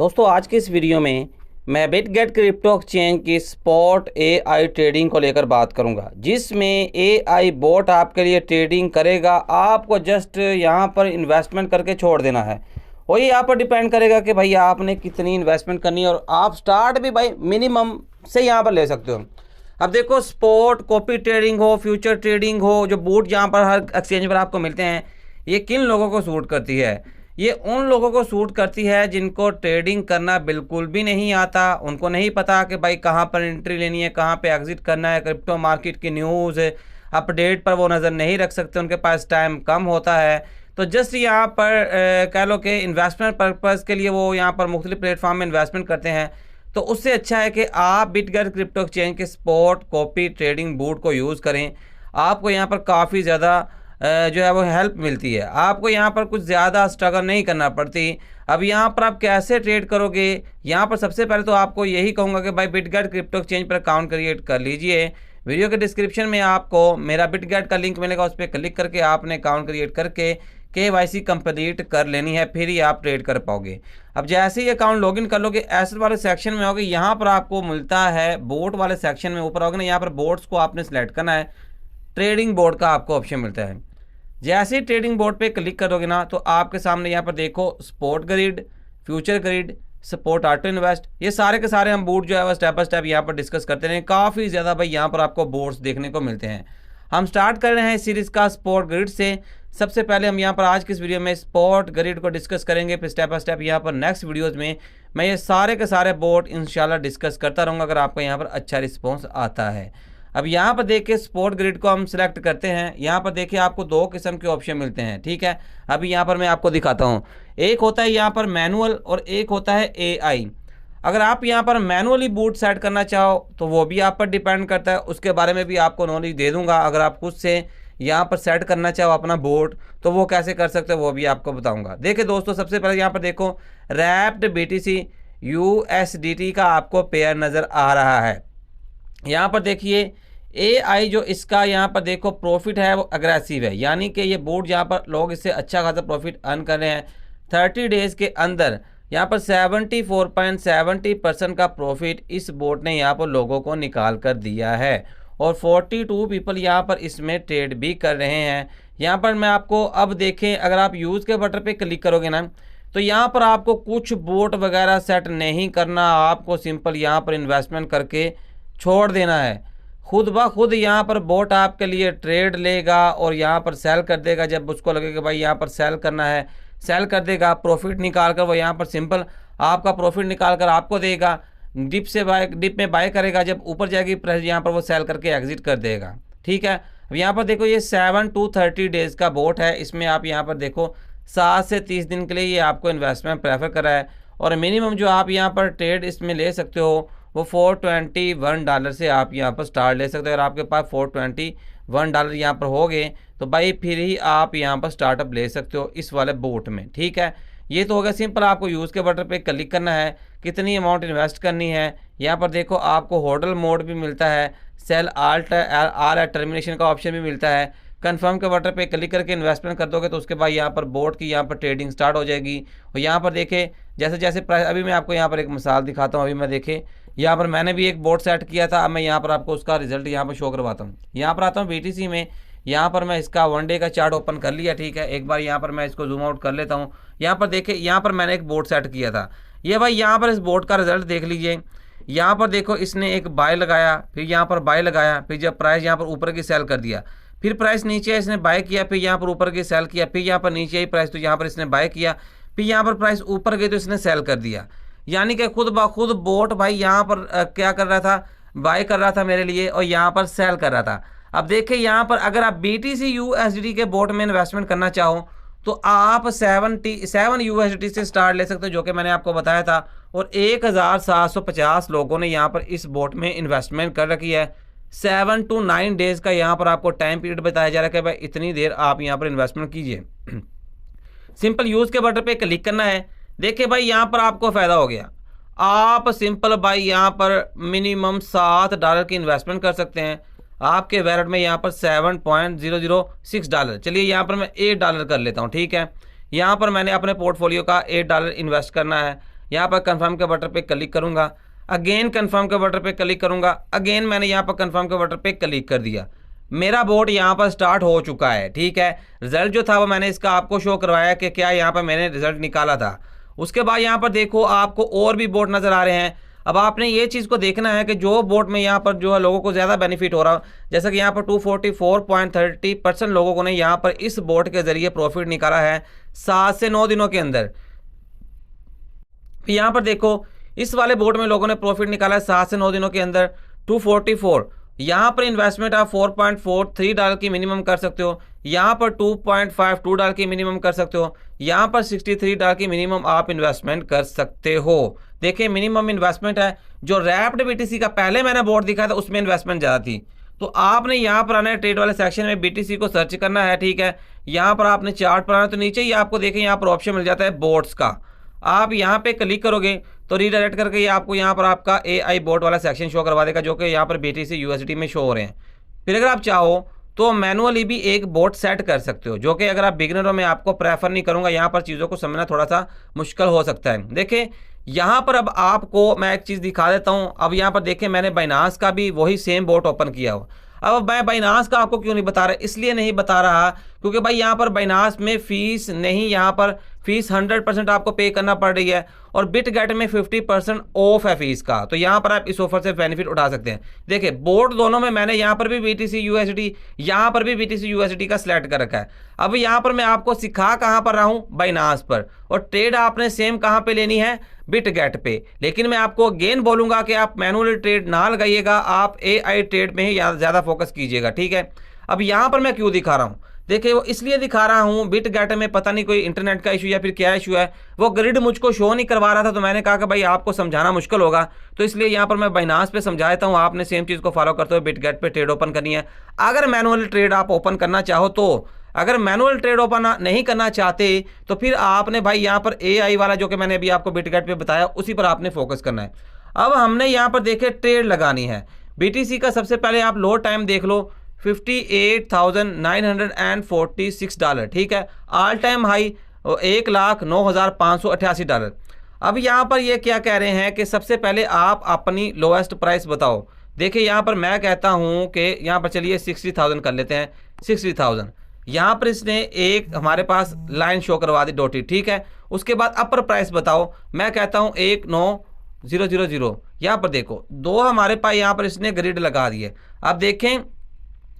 दोस्तों आज की इस वीडियो में मैं बिटगेट क्रिप्टो एक्सचेंज की स्पॉट एआई ट्रेडिंग को लेकर बात करूंगा, जिसमें एआई बोट आपके लिए ट्रेडिंग करेगा। आपको जस्ट यहां पर इन्वेस्टमेंट करके छोड़ देना है और ये आप पर डिपेंड करेगा कि भाई आपने कितनी इन्वेस्टमेंट करनी है, और आप स्टार्ट भी भाई मिनिमम से यहां पर ले सकते हो। अब देखो, स्पॉट कॉपी ट्रेडिंग हो, फ्यूचर ट्रेडिंग हो, जो बूट यहाँ पर हर एक्सचेंज पर आपको मिलते हैं, ये किन लोगों को सूट करती है? ये उन लोगों को सूट करती है जिनको ट्रेडिंग करना बिल्कुल भी नहीं आता। उनको नहीं पता कि भाई कहाँ पर एंट्री लेनी है, कहाँ पे एग्जिट करना है, क्रिप्टो मार्केट की न्यूज़ अपडेट पर वो नज़र नहीं रख सकते, उनके पास टाइम कम होता है। तो जस्ट यहाँ पर कह लो कि इन्वेस्टमेंट पर्पज़ के लिए वो यहाँ पर मुख्तलिफ प्लेटफॉर्म में इन्वेस्टमेंट करते हैं। तो उससे अच्छा है कि आप बिटगेट क्रिप्टो एक्सचेंज के स्पॉट कॉपी ट्रेडिंग बूट को यूज़ करें। आपको यहाँ पर काफ़ी ज़्यादा जो है वो हेल्प मिलती है। आपको यहाँ पर कुछ ज़्यादा स्ट्रगल नहीं करना पड़ती। अब यहाँ पर आप कैसे ट्रेड करोगे? यहाँ पर सबसे पहले तो आपको यही कहूँगा कि भाई बिटगेट क्रिप्टो एक्सचेंज पर अकाउंट क्रिएट कर लीजिए। वीडियो के डिस्क्रिप्शन में आपको मेरा बिटगेट का लिंक मिलेगा, उस पर क्लिक करके आपने अकाउंट क्रिएट करके KYC कंप्लीट कर लेनी है, फिर ही आप ट्रेड कर पाओगे। अब जैसे ही अकाउंट लॉगिन कर लोगे, एसेट वाले सेक्शन में होगे, यहाँ पर आपको मिलता है बोट वाले सेक्शन में ऊपर होगे ना, यहाँ पर बोट्स को आपने सेलेक्ट करना है। ट्रेडिंग बोर्ड का आपको ऑप्शन मिलता है। जैसे ही ट्रेडिंग बोर्ड पे क्लिक करोगे ना, तो आपके सामने यहाँ पर देखो spot grid, future grid, spot auto invest, ये सारे के सारे हम बोर्ड जो है वो स्टेप बाय स्टेप यहाँ पर डिस्कस करते रहे। काफ़ी ज़्यादा भाई यहाँ पर आपको बोर्ड्स देखने को मिलते हैं। हम स्टार्ट कर रहे हैं इस सीरीज़ का स्पॉट ग्रिड से। सबसे पहले हम यहाँ पर आज की इस वीडियो में स्पॉट ग्रिड को डिस्कस करेंगे, फिर स्टेप बाय स्टेप यहाँ पर नेक्स्ट वीडियोज़ में मैं ये सारे के सारे बोर्ड इंशाल्लाह डिस्कस करता रहूँगा, अगर आपको यहाँ पर अच्छा रिस्पॉन्स आता है। अब यहाँ पर देखिए स्पॉट ग्रिड को हम सिलेक्ट करते हैं। यहाँ पर देखिए आपको दो किस्म के ऑप्शन मिलते हैं, ठीक है। अभी यहाँ पर मैं आपको दिखाता हूँ। एक होता है यहाँ पर मैनुअल और एक होता है एआई। अगर आप यहाँ पर मैनुअली बूट सेट करना चाहो तो वो भी आप पर डिपेंड करता है, उसके बारे में भी आपको नॉलेज दे दूंगा। अगर आप खुद से यहाँ पर सेट करना चाहो अपना बोट तो वो कैसे कर सकते हो वो भी आपको बताऊँगा। देखिए दोस्तों, सबसे पहले यहाँ पर देखो रैप्ड BTC USDT का आपको पेयर नज़र आ रहा है। यहाँ पर देखिए एआई जो इसका यहाँ पर देखो प्रॉफिट है वो अग्रेसिव है, यानी कि ये बोर्ड यहाँ पर लोग इससे अच्छा खासा प्रॉफिट अर्न कर रहे हैं। 30 डेज़ के अंदर यहाँ पर 74.70% का प्रॉफिट इस बोर्ड ने यहाँ पर लोगों को निकाल कर दिया है, और 42 पीपल यहाँ पर इसमें ट्रेड भी कर रहे हैं। यहाँ पर मैं आपको अब देखें, अगर आप यूज़ के बटन पे क्लिक करोगे ना, तो यहाँ पर आपको कुछ बोट वगैरह सेट नहीं करना। आपको सिंपल यहाँ पर इन्वेस्टमेंट करके छोड़ देना है। खुद ब खुद यहाँ पर बोट आपके लिए ट्रेड लेगा और यहाँ पर सेल कर देगा। जब उसको लगे कि भाई यहाँ पर सेल करना है, सेल कर देगा। प्रॉफिट निकाल कर वो यहाँ पर सिंपल आपका प्रॉफिट निकाल कर आपको देगा। डिप में बाय करेगा, जब ऊपर जाएगी प्राइस यहाँ पर वो सेल करके एग्जिट कर देगा, ठीक है। अब यहाँ पर देखो ये 7 to 30 डेज़ का बोट है। इसमें आप यहाँ पर देखो 7 से 30 दिन के लिए ये आपको इन्वेस्टमेंट प्रेफर कर रहा है, और मिनिमम जो आप यहाँ पर ट्रेड इसमें ले सकते हो वो $421 से आप यहाँ पर स्टार्ट ले सकते हो। अगर आपके पास $421 यहाँ पर हो गए तो भाई फिर ही आप यहाँ पर स्टार्टअप ले सकते हो इस वाले बोट में, ठीक है। ये तो होगा सिंपल। आपको यूज़ के बटन पे क्लिक करना है, कितनी अमाउंट इन्वेस्ट करनी है। यहाँ पर देखो आपको होल्डर मोड भी मिलता है, सेल आल टर्मिनेशन का ऑप्शन भी मिलता है। कंफर्म के बटन पे क्लिक करके इन्वेस्टमेंट कर दोगे तो उसके बाद यहाँ पर बोट की यहाँ पर ट्रेडिंग स्टार्ट हो जाएगी। और यहाँ पर देखें जैसे जैसे प्राइस, अभी मैं आपको यहाँ पर एक मिसाल दिखाता हूँ। अभी मैं देखें यहाँ पर मैंने भी एक बोट सेट किया था। अब मैं यहाँ पर आपको उसका रिजल्ट यहाँ पर शो करवाता हूँ। यहाँ पर आता हूँ BTC में, यहाँ पर मैं इसका 1 डे का चार्ट ओपन कर लिया, ठीक है। एक बार यहाँ पर मैं इसको जूम आउट कर लेता हूँ। यहाँ पर देखें, यहाँ पर मैंने एक बोट सेट किया था। ये भाई यहाँ पर इस बोट का रिजल्ट देख लीजिए। यहाँ पर देखो इसने एक बाय लगाया, फिर यहाँ पर बाय लगाया, फिर जब प्राइस यहाँ पर ऊपर की सेल कर दिया, फिर प्राइस नीचे इसने बाय किया, फिर यहाँ पर ऊपर की सेल किया, फिर यहाँ पर नीचे आई प्राइस तो यहाँ पर इसने बाय किया, फिर यहाँ पर प्राइस ऊपर गई तो इसने सेल कर दिया। यानी कि खुद ब खुद बोट भाई यहाँ पर क्या कर रहा था, बाय कर रहा था मेरे लिए और यहाँ पर सेल कर रहा था। अब देखिए यहाँ पर अगर आप BTC USDT के बोट में इन्वेस्टमेंट करना चाहो तो आप 77 USDT से स्टार्ट ले सकते हो, जो कि मैंने आपको बताया था। और 1750 लोगों ने यहाँ पर इस बोट में इन्वेस्टमेंट कर रखी है। 7 to 9 डेज़ का यहाँ पर आपको टाइम पीरियड बताया जा रहा है कि भाई इतनी देर आप यहाँ पर इन्वेस्टमेंट कीजिए। सिंपल यूज़ के बटन पे क्लिक करना है। देखिए भाई यहाँ पर आपको फ़ायदा हो गया। आप सिंपल भाई यहाँ पर मिनिमम $7 की इन्वेस्टमेंट कर सकते हैं। आपके वैलेट में यहाँ पर $7.006। चलिए यहाँ पर मैं $8 कर लेता हूँ, ठीक है। यहाँ पर मैंने अपने पोर्टफोलियो का $8 इन्वेस्ट करना है। यहाँ पर कन्फर्म के बटन पे क्लिक करूँगा, अगेन कन्फर्म के बटन पे क्लिक करूँगा, अगेन मैंने यहाँ पर कन्फर्म के बटन पे क्लिक कर दिया। मेरा बोट यहाँ पर स्टार्ट हो चुका है, ठीक है। रिजल्ट जो था वो मैंने इसका आपको शो करवाया कि क्या यहाँ पर मैंने रिजल्ट निकाला था। उसके बाद यहाँ पर देखो आपको और भी बोट नज़र आ रहे हैं। अब आपने ये चीज़ को देखना है कि जो बोट में यहाँ पर जो है लोगों को ज़्यादा बेनिफिट हो रहा, जैसा कि यहाँ पर 244.30% लोगों ने यहाँ पर इस बोट के ज़रिए प्रॉफिट निकाला है 7 से 9 दिनों के अंदर। यहाँ पर देखो इस वाले बोट में लोगों ने प्रॉफिट निकाला है 7 से 9 दिनों के अंदर 244। यहाँ पर इन्वेस्टमेंट आप $4.43 की मिनिमम कर सकते हो, यहाँ पर $2.52 की मिनिमम कर सकते हो, यहाँ पर $63 की मिनिमम आप इन्वेस्टमेंट कर सकते हो। देखिए मिनिमम इन्वेस्टमेंट है। जो रैप्ड बीटीसी का पहले मैंने बोर्ड दिखाया था उसमें इन्वेस्टमेंट ज़्यादा थी। तो आपने यहाँ पर आना है, ट्रेड वाले सेक्शन में बीटीसी को सर्च करना है, ठीक है। यहाँ पर आपने चार्ट पर आना है, तो नीचे ही आपको देखें यहाँ पर ऑप्शन मिल जाता है बोर्ड्स का। आप यहाँ पे क्लिक करोगे तो रीडायरेक्ट करके ये आपको यहाँ पर आपका AI बोर्ड वाला सेक्शन शो करवा देगा, जो कि यहाँ पर BTC USD में शो हो रहे हैं। फिर अगर आप चाहो तो मैनुअली भी एक बोट सेट कर सकते हो, जो कि अगर आप बिगिनर हो मैं आपको प्रेफर नहीं करूँगा, यहाँ पर चीज़ों को समझना थोड़ा सा मुश्किल हो सकता है। देखें यहाँ पर अब आपको मैं एक चीज़ दिखा देता हूँ। अब यहाँ पर देखें मैंने बाइनांस का भी वही सेम बोट ओपन किया हो। अब मैं बाइनांस का आपको क्यों नहीं बता रहा, इसलिए नहीं बता रहा क्योंकि भाई यहाँ पर बाइनांस में फ़ीस नहीं, यहाँ पर फ़ीस 100% आपको पे करना पड़ रही है और बिटगेट में 50% ऑफ है फीस का। तो यहाँ पर आप इस ऑफर से बेनिफिट उठा सकते हैं। देखिए बोर्ड दोनों में मैंने यहाँ पर भी BTC USD, यहाँ पर भी BTC USD का सिलेक्ट कर रखा है। अब यहाँ पर मैं आपको सिखा कहाँ पर रहा हूँ, बाइनांस पर, और ट्रेड आपने सेम कहाँ पे लेनी है, बिटगेट पे। लेकिन मैं आपको अगेन बोलूँगा कि आप मैनुअल ट्रेड ना लगाइएगा, आप AI ट्रेड में ही ज़्यादा फोकस कीजिएगा, ठीक है। अब यहाँ पर मैं क्यों दिखा रहा हूँ, देखिए वो इसलिए दिखा रहा हूँ, बिटगेट में पता नहीं कोई इंटरनेट का इशू या फिर क्या इशू है, वो ग्रिड मुझको शो नहीं करवा रहा था। तो मैंने कहा कि भाई आपको समझाना मुश्किल होगा, तो इसलिए यहाँ पर मैं बाइनांस पे समझा देता हूँ। आपने सेम चीज़ को फॉलो करते हुए बिटगेट पे ट्रेड ओपन करनी है। अगर मैनुअल ट्रेड आप ओपन करना चाहो तो, अगर मैनुअल ट्रेड ओपन नहीं करना चाहते तो फिर आपने भाई यहाँ पर AI वाला जो कि मैंने अभी आपको बिटगेट पे बताया उसी पर आपने फोकस करना है। अब हमने यहाँ पर देखे ट्रेड लगानी है BTC का। सबसे पहले आप लो टाइम देख लो, $58,946, ठीक है। All time high $1,09,588। अब यहाँ पर ये क्या कह रहे हैं कि सबसे पहले आप अपनी लोएस्ट प्राइस बताओ। देखिए यहाँ पर मैं कहता हूँ कि यहाँ पर चलिए 60,000 कर लेते हैं, 60,000। यहाँ पर इसने एक हमारे पास लाइन शो करवा दी डॉटेड, ठीक है। उसके बाद अपर प्राइस बताओ, मैं कहता हूँ 19,000। यहाँ पर देखो दो हमारे पास यहाँ पर इसने ग्रिड लगा दिए। अब देखें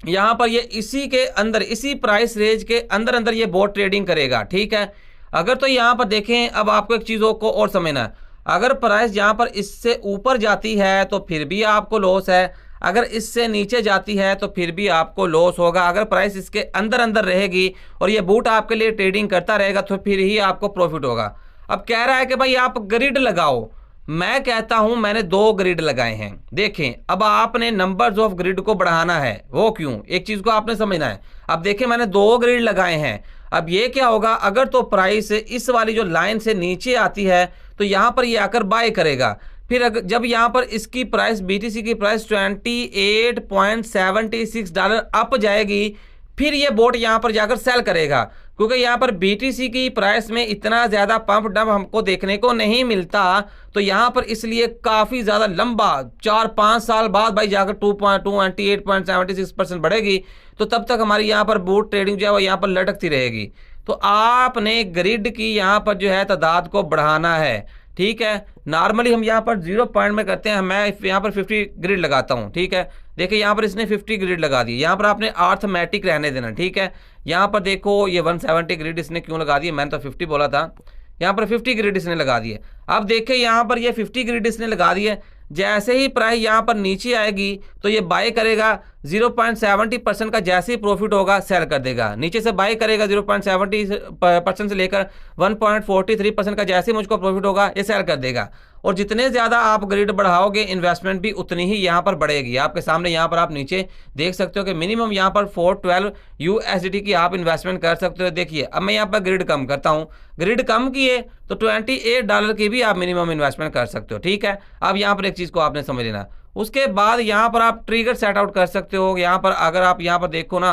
यहाँ पर ये इसी के अंदर, इसी प्राइस रेंज के अंदर अंदर ये बोट ट्रेडिंग करेगा, ठीक है। अगर तो यहाँ पर देखें, अब आपको एक चीज़ों को और समझना है, अगर प्राइस यहाँ पर इससे ऊपर जाती है तो फिर भी आपको लॉस है, अगर इससे नीचे जाती है तो फिर भी आपको लॉस होगा। अगर प्राइस इसके अंदर अंदर रहेगी और ये बूट आपके लिए ट्रेडिंग करता रहेगा तो फिर ही आपको प्रॉफिट होगा। अब कह रहा है कि भाई आप ग्रिड लगाओ, मैं कहता हूं मैंने 2 ग्रिड लगाए हैं। देखें अब आपने नंबर्स ऑफ ग्रिड को बढ़ाना है, वो क्यों, एक चीज़ को आपने समझना है। अब देखें मैंने 2 ग्रिड लगाए हैं। अब ये क्या होगा, अगर तो प्राइस इस वाली जो लाइन से नीचे आती है तो यहाँ पर ये आकर बाय करेगा। फिर अगर जब यहाँ पर इसकी प्राइस BTC की प्राइस $28.76 अप जाएगी, फिर ये बोट यहाँ पर जाकर सेल करेगा, क्योंकि यहाँ पर BTC की प्राइस में इतना ज़्यादा पंप डंप हमको देखने को नहीं मिलता। तो यहाँ पर इसलिए काफ़ी ज़्यादा लंबा 4-5 साल बाद भाई जाकर 28.76% बढ़ेगी, तो तब तक हमारी यहाँ पर बोट ट्रेडिंग जो है वो यहाँ पर लटकती रहेगी। तो आपने ग्रिड की यहाँ पर जो है तादाद को बढ़ाना है, ठीक है। नॉर्मली हम यहाँ पर 0 पॉइंट में करते हैं, मैं यहाँ पर 50 ग्रिड लगाता हूँ, ठीक है। देखिए यहाँ पर इसने 50 ग्रिड लगा दी, यहाँ पर आपने अर्थमेटिक रहने देना, ठीक है। यहाँ पर देखो ये 170 ग्रिड इसने क्यों लगा दिए, मैंने तो 50 बोला था, यहाँ पर 50 ग्रिड इसने लगा दिए। अब देखिए यहाँ पर ये 50 ग्रिड इसने लगा दिए। जैसे ही प्राइस यहाँ पर नीचे आएगी तो ये बाय करेगा, 0.70% का जैसे ही प्रॉफिट होगा सेल कर देगा। नीचे से बाय करेगा 0.70% से लेकर 1.43% का जैसे ही मुझको प्रॉफिट होगा ये सेल कर देगा। और जितने ज़्यादा आप ग्रिड बढ़ाओगे इन्वेस्टमेंट भी उतनी ही यहाँ पर बढ़ेगी। आपके सामने यहाँ पर आप नीचे देख सकते हो कि मिनिमम यहाँ पर 412 USD की आप इन्वेस्टमेंट कर सकते हो। देखिए अब मैं यहाँ पर ग्रिड कम करता हूँ, ग्रिड कम किए तो $28 की भी आप मिनिमम इन्वेस्टमेंट कर सकते हो, ठीक है। अब यहाँ पर एक चीज़ को आपने समझ लेना। उसके बाद यहाँ पर आप ट्रिगर सेट आउट कर सकते हो। यहाँ पर अगर आप यहाँ पर देखो ना,